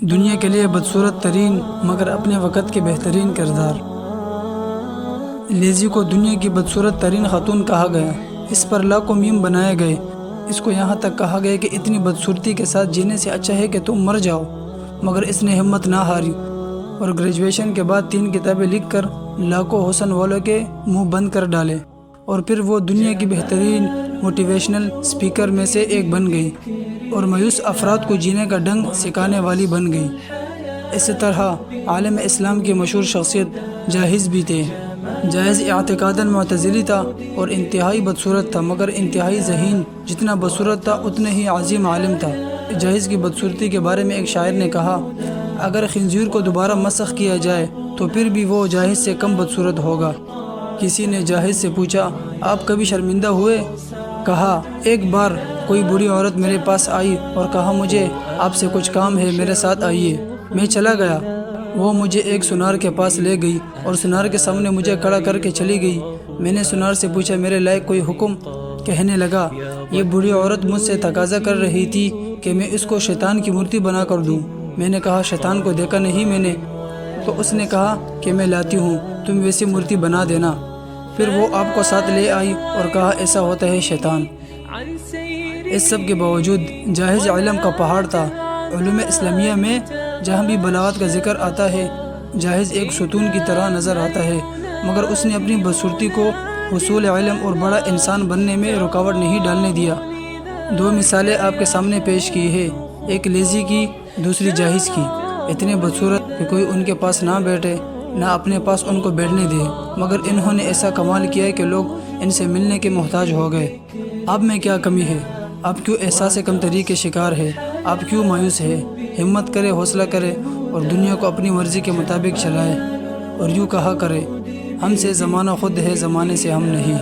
دنیا کے لیے بدصورت ترین مگر اپنے وقت کے بہترین کردار۔ لیزی کو دنیا کی بدصورت ترین خاتون کہا گیا۔ اس پر لاکھوں میم بنائے گئے۔ اس کو یہاں تک کہا گیا کہ اتنی بدصورتی کے ساتھ جینے سے اچھا ہے کہ تم مر جاؤ، مگر اس نے ہمت نہ ہاری اور گریجویشن کے بعد 3 کتابیں لکھ کر لاکھوں حسن والوں کے منہ بند کر ڈالے، اور پھر وہ دنیا کی بہترین موٹیویشنل سپیکر میں سے ایک بن گئی اور مایوس افراد کو جینے کا ڈنگ سکھانے والی بن گئی۔ اسی طرح عالم اسلام کی مشہور شخصیت جاہز بھی تھے۔ جاہز اعتقاداً معتزلی تھا اور انتہائی بدصورت تھا، مگر انتہائی ذہین۔ جتنا بدصورت تھا اتنا ہی عظیم عالم تھا۔ جاہز کی بدصورتی کے بارے میں ایک شاعر نے کہا، اگر خنزیر کو دوبارہ مسخ کیا جائے تو پھر بھی وہ جاہز سے کم بدصورت ہوگا۔ کسی نے جاہز سے پوچھا، آپ کبھی شرمندہ ہوئے؟ کہا، ایک بار کوئی بری عورت میرے پاس آئی اور کہا، مجھے آپ سے کچھ کام ہے، میرے ساتھ آئیے۔ میں چلا گیا۔ وہ مجھے ایک سنار کے پاس لے گئی اور سنار کے سامنے مجھے کھڑا کر کے چلی گئی۔ میں نے سنار سے پوچھا، میرے لائق کوئی حکم؟ کہنے لگا، یہ بری عورت مجھ سے تقاضا کر رہی تھی کہ میں اس کو شیطان کی مورتی بنا کر دوں۔ میں نے کہا، شیطان کو دیکھا نہیں میں نے۔ تو اس نے کہا کہ میں لاتی ہوں، تم ویسی مورتی بنا دینا۔ پھر وہ آپ کو ساتھ لے آئی اور کہا، ایسا ہوتا ہے شیطان۔ اس سب کے باوجود جاہز علم کا پہاڑ تھا۔ علوم اسلامیہ میں جہاں بھی بلاغت کا ذکر آتا ہے، جاہز ایک ستون کی طرح نظر آتا ہے، مگر اس نے اپنی بدصورتی کو حصول علم اور بڑا انسان بننے میں رکاوٹ نہیں ڈالنے دیا۔ 2 مثالیں آپ کے سامنے پیش کی ہے، ایک لیزی کی، دوسری جاہز کی۔ اتنے بدصورت کہ کوئی ان کے پاس نہ بیٹھے، نہ اپنے پاس ان کو بیٹھنے دے، مگر انہوں نے ایسا کمال کیا کہ لوگ ان سے ملنے کے محتاج ہو گئے۔ آپ میں کیا کمی ہے؟ آپ کیوں احساس کمتری کے شکار ہے؟ آپ کیوں مایوس ہے؟ ہمت کرے، حوصلہ کرے اور دنیا کو اپنی مرضی کے مطابق چلائے، اور یوں کہا کرے، ہم سے زمانہ خود ہے، زمانے سے ہم نہیں۔